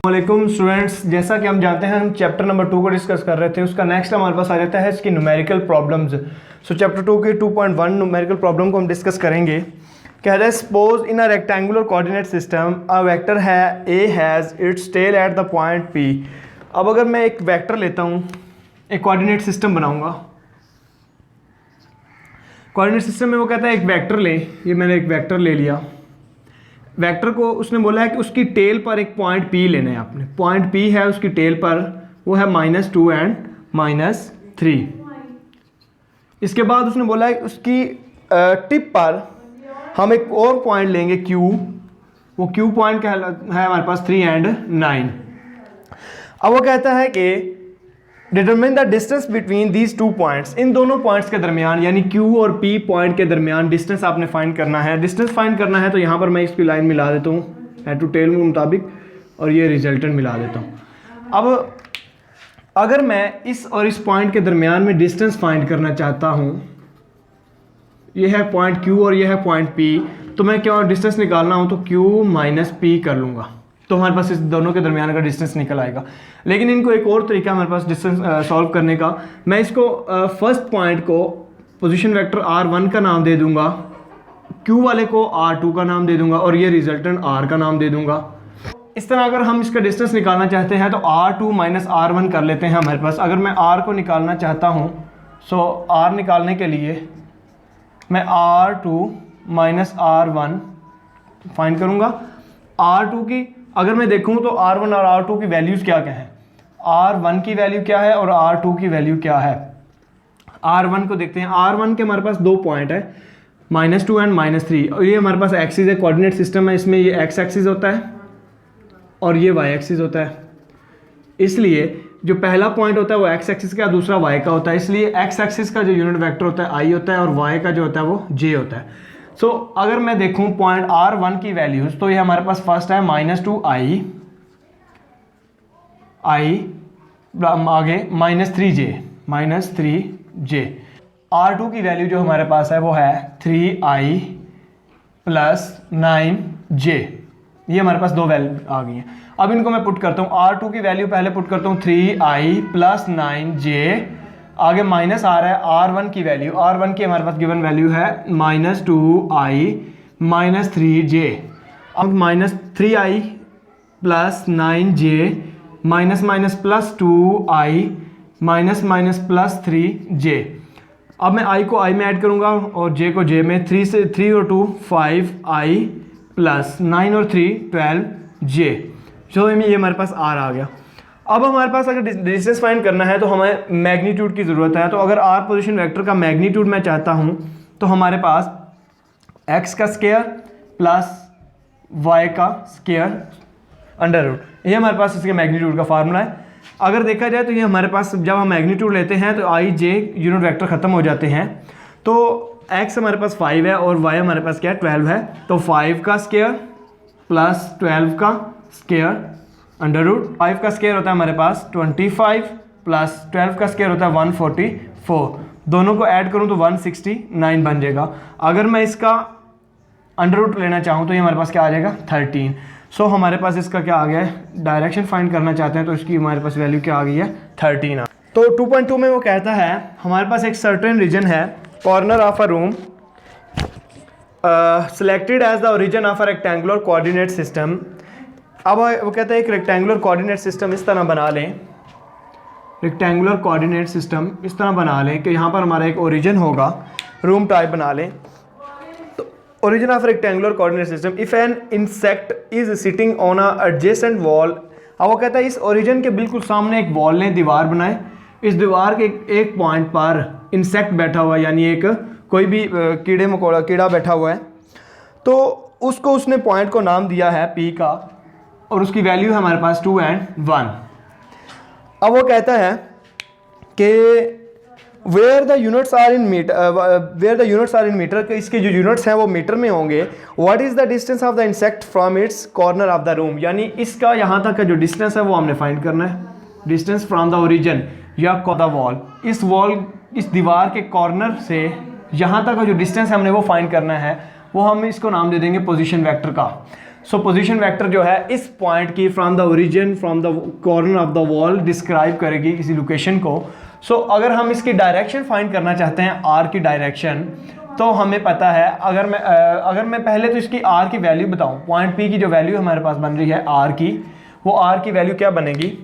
वालेकुम स्टूडेंट्स, जैसा कि हम जानते हैं हम चैप्टर नंबर 2 को डिस्कस कर रहे थे। उसका नेक्स्ट हमारे पास आ जाता है इसकी न्यूमेरिकल प्रॉब्लम्स। सो चैप्टर 2 के 2.1 न्यूमेरिकल प्रॉब्लम को हम डिस्कस करेंगे। कहता है suppose in a rectangular coordinate system a vector है A has its tail at the point P. अब अगर मैं एक वेक्टर लेता हूँ, एक कोऑर्डिनेट सिस्टम बनाऊँगा। कोऑर्डिनेट सिस्टम में वो कहता है एक वेक्टर ले, ये मैंने एक वेक्टर ले लिया। वेक्टर को उसने बोला है कि उसकी टेल पर एक पॉइंट P लेना है आपने। पॉइंट P है उसकी टेल पर, वो है -2 एंड -3। इसके बाद उसने बोला है कि उसकी टिप पर हम एक और पॉइंट लेंगे Q। वो Q पॉइंट क्या है हमारे पास 3 एंड 9। अब वो कहता है कि determine the distance between these 2 points. इन दोनों पॉइंट्स के दरमियान यानी Q और P पॉइंट के दरमियान डिस्टेंस आपने फाइंड करना है। डिस्टेंस फाइंड करना है तो यहाँ पर मैं इसकी लाइन मिला देता हूँ हेड टू टेल के मुताबिक, और ये रिजल्टेंट मिला देता हूँ। अब अगर मैं इस और इस पॉइंट के दरमियान में डिस्टेंस फाइंड करना चाहता हूँ, ये है पॉइंट Q और ये है पॉइंट P, तो मैं क्या डिस्टेंस निकालना हो तो Q - P कर लूँगा, तो हमारे पास इस दोनों के दरमियान का डिस्टेंस निकल आएगा। लेकिन इनको एक और तरीका हमारे पास डिस्टेंस सॉल्व करने का। मैं इसको फर्स्ट पॉइंट को पोजीशन वेक्टर R1 का नाम दे दूंगा, Q वाले को R2 का नाम दे दूंगा और ये रिजल्टेंट R का नाम दे दूंगा। इस तरह अगर हम इसका डिस्टेंस निकालना चाहते हैं तो R2 - R1 कर लेते हैं हमारे पास। अगर मैं R को निकालना चाहता हूँ, सो R निकालने के लिए मैं R2 - R1 फाइंड करूँगा। R2 की अगर मैं देखूं तो R1 और R2 की वैल्यूज़ क्या क्या है, R1 की वैल्यू क्या है और R2 की वैल्यू क्या है। R1 को देखते हैं। R1 के हमारे पास 2 पॉइंट है -2 एंड -3, और ये हमारे पास एक्सिस है, कोऑर्डिनेट सिस्टम है। इसमें ये x एक्सिस होता है और ये y एक्सिस होता है। इसलिए जो पहला पॉइंट होता है वो x एक्सिस का, दूसरा y का होता है। इसलिए x एक्सिस का जो यूनिट वेक्टर होता है i होता है और y का जो होता है वो j होता है। सो अगर मैं देखूं पॉइंट R1 की वैल्यूज, तो ये हमारे पास फर्स्ट है -2i, आगे -3j। R2 की वैल्यू जो हमारे पास है वो है 3i + 9j। ये हमारे पास 2 वैल्यू आ गई हैं। अब इनको मैं पुट करता हूँ। R2 की वैल्यू पहले पुट करता हूँ 3i + 9j, आगे माइनस आ रहा है R1 की वैल्यू। R1 की हमारे पास गिवन वैल्यू है -2i - 3j। अब -3i + 9j -+ 2i + 3j। अब मैं i को i में ऐड करूंगा और j को j में। 3 से 3 और 2 5i + 9 और 3 12j। जो ये हमारे पास r आ गया। अब हमारे पास अगर डिस्टेंस फाइंड करना है तो हमें मैग्नीट्यूड की ज़रूरत है। तो अगर r पोजीशन वेक्टर का मैग्नीट्यूड मैं चाहता हूँ तो हमारे पास x का स्क्वायर प्लस y का स्क्वायर √, ये हमारे पास इसके मैग्नीट्यूड का फार्मूला है। अगर देखा जाए तो ये हमारे पास जब हम मैग्नीट्यूड लेते हैं तो i j यूनिट वेक्टर ख़त्म हो जाते हैं। तो x हमारे पास 5 है और y हमारे पास क्या है 12 है। तो 5 का स्क्वायर प्लस 12 का स्क्वायर √। 5 का स्क्वायर होता है हमारे पास 25 प्लस 12 का स्क्वायर होता है 144। दोनों को ऐड करूं तो 169 बन जाएगा। अगर मैं इसका √ लेना चाहूं तो ये हमारे पास क्या आ जाएगा 13। सो हमारे पास इसका क्या आ गया है, डायरेक्शन फाइंड करना चाहते हैं तो इसकी हमारे पास वैल्यू क्या आ गई है 13। तो 2.2 में वो कहता है हमारे पास एक सर्टेन रीजन है, corner of a room selected as the origin of a rectangular coordinate system. अब वो कहता है एक रेक्टेंगुलर कोऑर्डिनेट सिस्टम इस तरह बना लें, रेक्टेंगुलर कोऑर्डिनेट सिस्टम इस तरह बना लें कि यहाँ पर हमारा एक ओरिजिन होगा, रूम टाइप बना लें। तो origin of rectangular coordinate system if an insect is sitting on a adjacent wall. अब वो कहता है इस ओरिजिन के बिल्कुल सामने एक वॉल लें, दीवार बनाए। इस दीवार के एक पॉइंट पर इंसेक्ट बैठा हुआ है, यानी एक कोई भी कीड़े मकोड़ा कीड़ा बैठा हुआ है। तो उसको उसने पॉइंट को नाम दिया है P का, और उसकी वैल्यू है हमारे पास 2 एंड 1। अब वो कहता है कि where the units are in metre, कि इसके जो यूनिट्स हैं वो मीटर में होंगे। What is the distance of the insect from its corner of the room, यानी इसका यहाँ तक का जो डिस्टेंस है वो हमने फाइंड करना है। डिस्टेंस फ्रॉम द ओरिजिन या द वॉल, इस दीवार के कॉर्नर से यहाँ तक का जो डिस्टेंस है हमने वो फाइंड करना है। वो हम इसको नाम दे देंगे पोजीशन वेक्टर का। सो पोजीशन वेक्टर जो है इस पॉइंट की from the origin from the corner of the wall describe करेगी किसी लोकेशन को। सो अगर हम इसकी डायरेक्शन फाइंड करना चाहते हैं आर की डायरेक्शन, तो हमें पता है अगर मैं पहले तो इसकी आर की वैल्यू बताऊं, पॉइंट पी की जो वैल्यू हमारे पास बन रही है आर की, वो आर की वैल्यू क्या बनेगी,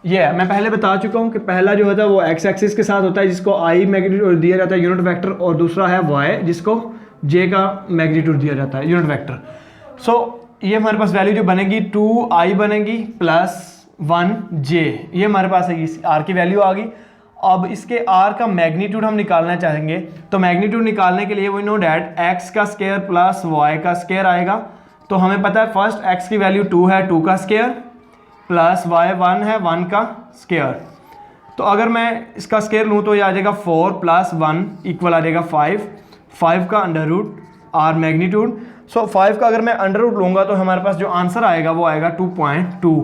ये है। मैं पहले बता चुका हूं कि पहला जो होता है वो एक्स एक्सिस के साथ होता है जिसको आई मैग्नीट्यूड दिया जाता है यूनिट वेक्टर, और दूसरा है वाई जिसको जे का मैग्नीट्यूड दिया जाता है यूनिट वेक्टर। सो ये हमारे पास वैल्यू जो बनेगी 2i बनेगी प्लस 1j, ये हमारे पास है, आर की वैल्यू आ गई। अब इसके आर का मैग्नीट्यूड हम निकालना चाहेंगे, तो मैग्नीट्यूड निकालने के लिए वी नो डैट एक्स का स्क्वायर प्लस वाई का स्क्वायर आएगा। तो हमें पता है फर्स्ट एक्स की वैल्यू 2 है, 2 का स्क्वायर प्लस वाई 1 है, 1 का स्क्वायर। तो अगर मैं इसका स्क्वायर लूँ तो ये आ जाएगा 4 प्लस 1 इक्वल आ जाएगा 5 का अंडर रूट आर मैग्नीट्यूड। सो 5 का अगर मैं अंडर रूट लूँगा तो हमारे पास जो आंसर आएगा वो आएगा 2.2।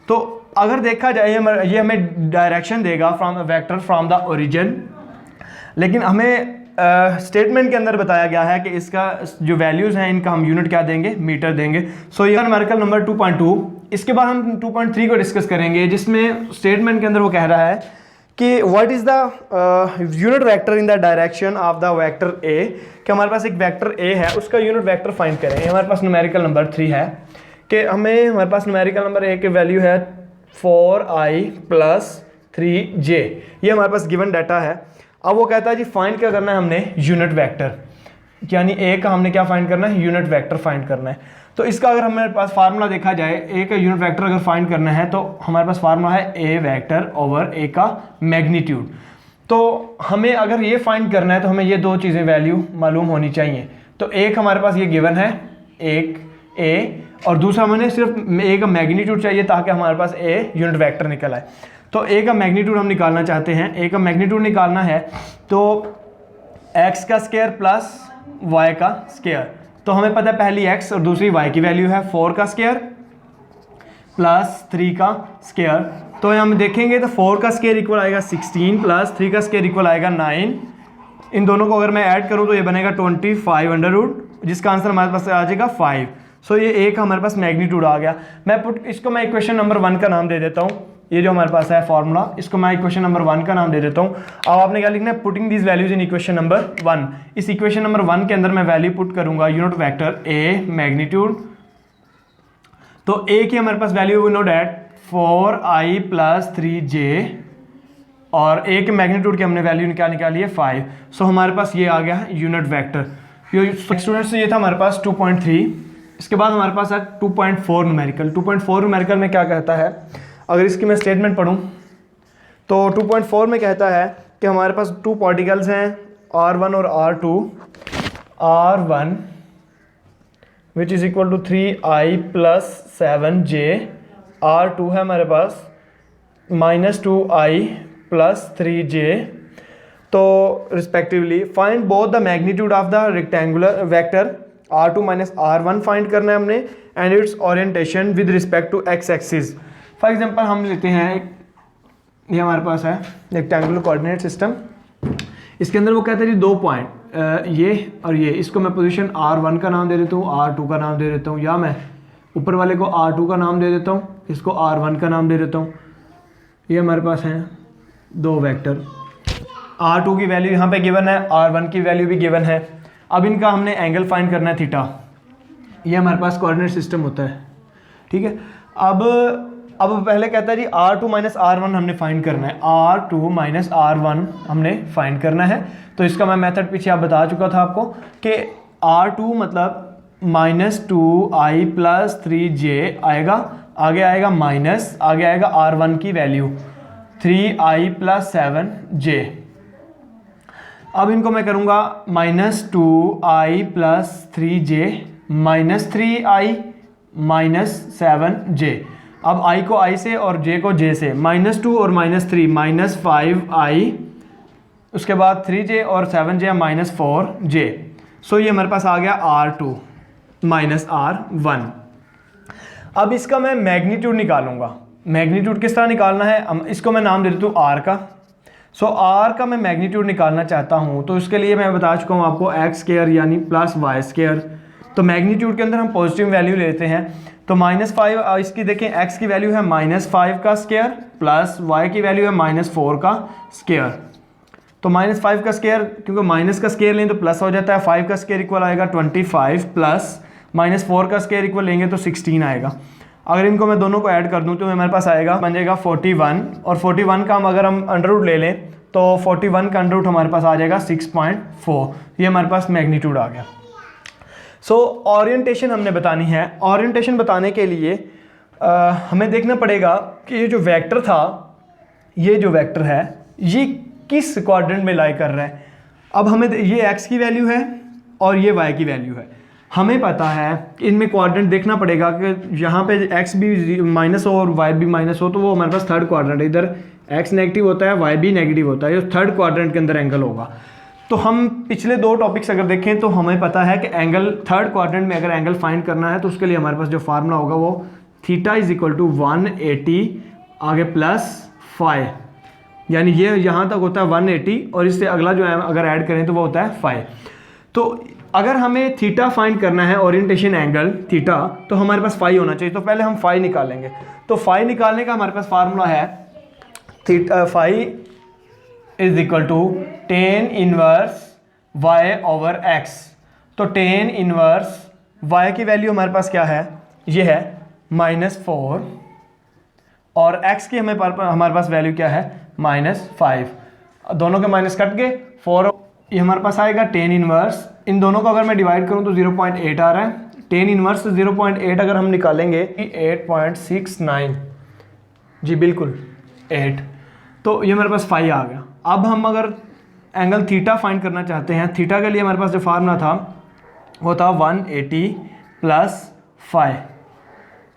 तो अगर देखा जाए ये हमें डायरेक्शन देगा from vector from the origin, लेकिन हमें स्टेटमेंट के अंदर बताया गया है कि इसका जो वैल्यूज़ हैं इनका हम यूनिट क्या देंगे, मीटर देंगे। सो ये न्यूमेरिकल नंबर 2.2। इसके बाद हम 2.3 को डिस्कस करेंगे, जिसमें स्टेटमेंट के अंदर वो कह रहा है कि what is the unit vector in the direction of the vector A, कि हमारे पास एक वेक्टर ए है उसका यूनिट वेक्टर फाइंड करें। हमारे पास न्यूमेरिकल नंबर 3 है कि हमारे पास न्यूमेरिकल नंबर ए की वैल्यू है 4i प्लस 3j, ये हमारे पास गिवन डाटा है। अब वो कहता है जी फाइंड क्या करना है हमने, यूनिट वेक्टर, यानी ए का हमने क्या फाइंड करना है, यूनिट वेक्टर फाइंड करना है। तो इसका अगर हमारे पास फार्मूला देखा जाए, ए का यूनिट वेक्टर अगर फाइंड करना है तो हमारे पास फार्मूला है ए वेक्टर ओवर ए का मैग्नीट्यूड। तो हमें अगर ये फाइंड करना है तो हमें ये दो चीज़ें वैल्यू मालूम होनी चाहिए। तो एक हमारे पास ये गिवन है, एक ए, और दूसरा हमें सिर्फ ए का मैग्नीट्यूड चाहिए ताकि हमारे पास ए यूनिट वेक्टर निकल आए। तो ए का मैग्नीट्यूड हम निकालना चाहते हैं, ए का मैग्नीट्यूड निकालना है तो एक्स का स्क्वायर प्लस वाई का स्क्वायर। तो हमें पता है पहली एक्स और दूसरी वाई की वैल्यू है 4 का स्क्वायर प्लस 3 का स्क्वायर। तो हम देखेंगे तो 4 का स्क्वायर इक्वल आएगा 16 प्लस 3 का स्क्वायर इक्वल आएगा 9। इन दोनों को अगर मैं ऐड करूं तो ये बनेगा 25 अंडर रूट, जिसका आंसर हमारे पास आ जाएगा 5। सो ये एक हमारे पास मैग्नीट्यूड आ गया। इसको मैं इक्वेशन नंबर 1 का नाम दे देता हूँ। ये जो हमारे पास है फॉर्मूला, इसको मैं इक्वेशन नंबर 1 का नाम दे देता हूँ। अब आपने क्या लिखना है, putting these values in equation number 1। इस इक्वेशन नंबर 1 के अंदर मैं वैल्यू पुट करूंगा यूनिट वेक्टर ए मैग्नीट्यूड। तो ए की हमारे पास value we know that 4i plus 3j, और ए के मैग्नीट्यूड की हमने वैल्यू क्या निकाली है 5। सो हमारे पास ये आ गया यूनिट वेक्टर। स्टूडेंट्स ये था हमारे पास 2.3। इसके बाद हमारे पास है 2.4 न्यूमेरिकल। 2.4 न्यूमेरिकल में क्या कहता है, अगर इसकी मैं स्टेटमेंट पढ़ूं तो 2.4 में कहता है कि हमारे पास 2 पार्टिकल्स हैं R1 और R2। R1 which is equal to 3i plus 7j, R2 है हमारे पास -2i प्लस 3j। तो respectively find both the magnitude of the rectangular vector R2 minus R1 find करना है हमने, and its orientation with respect to x axis. For example हम लेते हैं ये हमारे पास है रेक्टेंगुलर कोऑर्डिनेट सिस्टम। इसके अंदर वो कहते हैं जी 2 पॉइंट ये और ये, इसको मैं पोजीशन R1 का नाम दे देता हूँ, R2 का नाम दे देता हूँ, या मैं ऊपर वाले को R2 का नाम दे देता हूँ, इसको R1 का नाम दे देता हूँ। ये हमारे पास हैं 2 वेक्टर, R2 की वैल्यू यहाँ पे गिवन है, R1 की वैल्यू भी गिवन है। अब इनका हमने एंगल फाइंड करना है थीटा। ये हमारे पास कोऑर्डिनेट सिस्टम होता है, ठीक है। अब पहले कहता है जी R2 माइनस R1 हमने फाइंड करना है, R2 माइनस R1 हमने फाइंड करना है। तो इसका मैं मेथड पीछे आप बता चुका था आपको कि R2 मतलब -2i प्लस 3j आएगा, आगे आएगा माइनस, आगे आएगा R1 की वैल्यू 3i प्लस 7j। अब इनको मैं करूँगा -2i plus 3j minus 3i minus 7j। अब i को i से और j को j से, -2 और -3 -5i, उसके बाद 3j और 7j -4j। सो ये हमारे पास आ गया R2 माइनस R1। अब इसका मैं मैग्नीट्यूड निकालूंगा। मैग्नीट्यूड किस तरह निकालना है, इसको मैं नाम दे देता हूँ R का। सो R का मैं मैग्नीट्यूड निकालना चाहता हूँ, तो इसके लिए मैं बता चुका हूँ आपको x स्क्वायर यानी प्लस वाई स्क्वायर तो मैग्नीट्यूड के अंदर हम पॉजिटिव वैल्यू लेते हैं। तो -5 इसकी देखें, x की वैल्यू है -5 का स्क्वायर प्लस y की वैल्यू है -4 का स्क्वायर। तो -5 का स्क्वायर, क्योंकि माइनस का स्क्वायर लें तो प्लस हो जाता है, 5 का स्क्वायर इक्वल आएगा 25 प्लस -4 का स्क्वायर इक्वल लेंगे तो 16 आएगा। अगर इनको मैं दोनों को ऐड कर दूं तो हमारे पास आएगा, बन जाएगा 41, और 41 का अगर हम अंडर रूट ले लें तो 41 का अंडर रूट हमारे पास आ जाएगा 6.4। ये हमारे पास मैग्नीट्यूड आ गया। सो ओरिएंटेशन हमने बतानी है। ओरिएंटेशन बताने के लिए हमें देखना पड़ेगा कि ये जो वेक्टर था, ये जो वेक्टर है ये किस क्वाड्रेंट में लाई कर रहा है। अब हमें ये x की वैल्यू है और ये y की वैल्यू है, हमें पता है इनमें क्वाड्रेंट देखना पड़ेगा कि यहाँ पे x भी माइनस हो और y भी माइनस हो, तो वो हमारे पास थर्ड क्वाड्रेंट है। इधर x नेगेटिव होता है, y भी नेगेटिव होता है, ये थर्ड क्वाड्रेंट के अंदर एंगल होगा। तो हम पिछले दो टॉपिक्स अगर देखें तो हमें पता है कि एंगल थर्ड क्वाड्रेंट में अगर एंगल फाइंड करना है तो उसके लिए हमारे पास जो फार्मूला होगा वो थीटा इज इक्वल टू 180 आगे प्लस फाइव, यानी ये यहाँ तक होता है 180 और इससे अगला जो है अगर ऐड करें तो वो होता है 5। तो अगर हमें थीटा फाइंड करना है, ओरिएंटेशन एंगल थीटा, तो हमारे पास 5 होना चाहिए। तो पहले हम 5 निकालेंगे। तो 5 निकालने का हमारे पास फार्मूला है theta 5 is equal to tan inverse y over x। तो tan इनवर्स y की वैल्यू हमारे पास क्या है, ये है -4, और x की हमारे पास वैल्यू क्या है -5। दोनों के माइनस कट गए, 4 ये हमारे पास आएगा tan इनवर्स। इन दोनों को अगर मैं डिवाइड करूं तो 0.8 आ रहा है। tan इनवर्स 0.8 अगर हम निकालेंगे 8.69, जी बिल्कुल 8, तो ये हमारे पास 5 आ गया। अब हम अगर एंगल थीटा फाइंड करना चाहते हैं, थीटा के लिए हमारे पास जो फार्मूला था वो था 180 प्लस 5।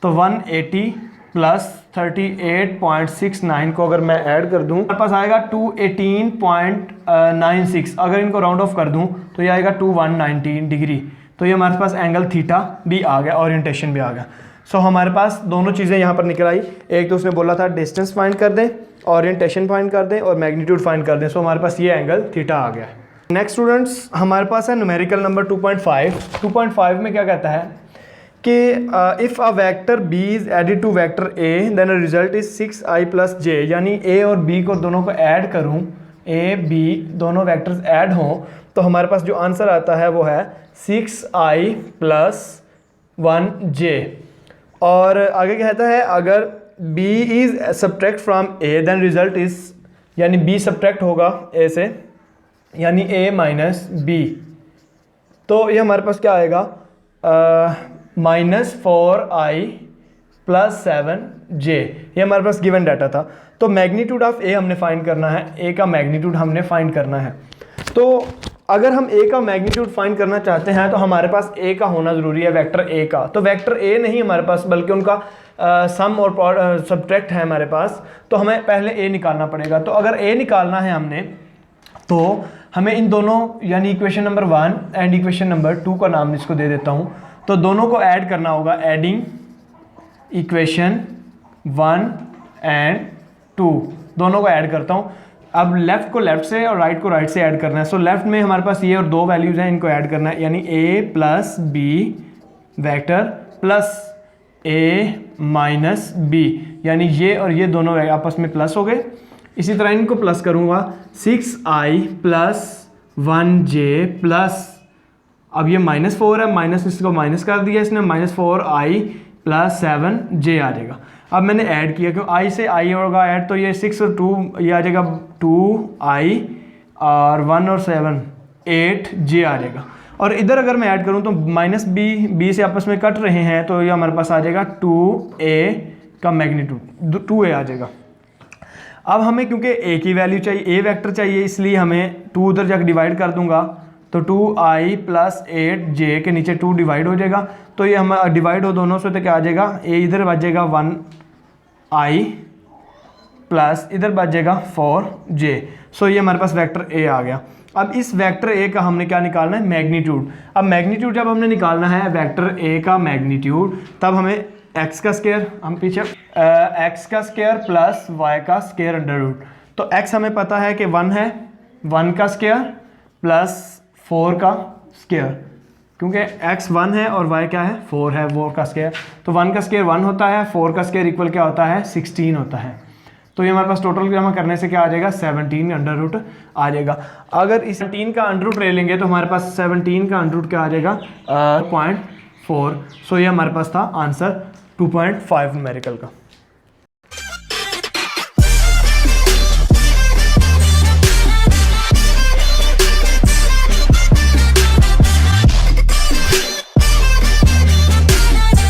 तो 180 प्लस 38.69 को अगर मैं ऐड कर दूं, हमारे पास आएगा 218.96। अगर इनको राउंड ऑफ कर दूं तो ये आएगा 2119 डिग्री। तो ये हमारे पास एंगल थीटा भी आ गया, ओरिएंटेशन भी आ गया। सो हमारे पास दोनों चीज़ें यहाँ पर निकल आई। एक तो उसने बोला था डिस्टेंस फाइंड कर दें, ओरिएंटेशन फाइंड कर दें और मैग्नीट्यूड फाइंड कर दें। सो हमारे पास ये एंगल थीटा आ गया। नेक्स्ट स्टूडेंट्स, हमारे पास है न्यूमेरिकल नंबर 2.5। 2.5 में क्या कहता है कि if a vector b is added to vector a then result is 6i plus j, यानी a और b को दोनों को ऐड करूं, a b दोनों वेक्टर्स ऐड हों तो हमारे पास जो आंसर आता है वो है 6i प्लस 1j। और आगे कहता है अगर b is subtract from a then result is, यानी b सब्ट्रैक्ट होगा a से, यानी a माइनस b। तो ये हमारे पास क्या आएगा -4i प्लस 7j। ये हमारे पास गिवन डाटा था। तो मैग्नीट्यूड ऑफ a हमने फाइंड करना है, a का मैग्नीट्यूड हमने फाइंड करना है। तो अगर हम a का मैग्नीट्यूड फाइंड करना चाहते हैं तो हमारे पास a का होना ज़रूरी है, वेक्टर a का। तो वेक्टर a नहीं हमारे पास, बल्कि उनका सम और सब्ट्रैक्ट है हमारे पास। तो हमें पहले a निकालना पड़ेगा। तो अगर a निकालना है हमने तो हमें इन दोनों, यानी equation number 1 and equation number 2 का नाम इसको दे देता हूँ। तो दोनों को ऐड करना होगा, एडिंग इक्वेशन 1 एंड 2, दोनों को ऐड करता हूँ। अब लेफ़्ट को लेफ़्ट से और राइट को राइट से ऐड करना है। सो लेफ़्ट में हमारे पास ये और दो वैल्यूज़ हैं, इनको ऐड करना है, यानी a plus B vector plus a minus B, यानी ये और ये दोनों आपस में प्लस हो गए। इसी तरह इनको प्लस करूँगा 6i प्लस 1j प्लस, अब ये -4 है, माइनस इसको माइनस कर दिया इसने, -4i प्लस 7j आ जाएगा। अब मैंने ऐड किया, क्यों i से i होगा ऐड, तो ये 6 और 2 ये आ जाएगा 2i और 1 और 7 8j आ जाएगा। और इधर अगर मैं ऐड करूँ तो -b से आपस में कट रहे हैं, तो ये हमारे पास आ जाएगा 2a का मैग्नीट्यूड 2a आ जाएगा। अब हमें क्योंकि a की वैल्यू चाहिए, a वेक्टर चाहिए, इसलिए हमें 2 उधर जाकर डिवाइड कर दूंगा, तो 2i प्लस 8j के नीचे 2 डिवाइड हो जाएगा। तो ये हम डिवाइड हो दोनों से तो क्या आ जाएगा, a इधर बचेगा 1i प्लस इधर बचेगा 4j। सो ये हमारे पास वेक्टर a आ गया। अब इस वेक्टर a का हमने क्या निकालना है, मैग्नीट्यूड। अब मैग्नीट्यूड जब हमने निकालना है वेक्टर a का मैग्नीट्यूड, तब हमें x का स्क्वायर, हम पीछे x का स्क्वायर प्लस y का स्क्वायर अंडर रूट। तो x हमें पता है कि 1 है, 1 का स्क्वायर प्लस 4 का स्क्वायर, क्योंकि x 1 है और y क्या है 4 है, 4 का स्क्वायर, तो 1 का स्क्वायर 1 होता है, 4 का स्क्वायर इक्वल क्या होता है 16 होता है। तो ये हमारे पास टोटल जमा करने से क्या आ जाएगा 17 अंडर रूट आ जाएगा। अगर इस 17 का अंडर रूट ले लेंगे तो हमारे पास 17 का अंडर रूट क्या आ जाएगा 0.4। सो ये हमारे पास था आंसर 2.5 न्यूमेरिकल का।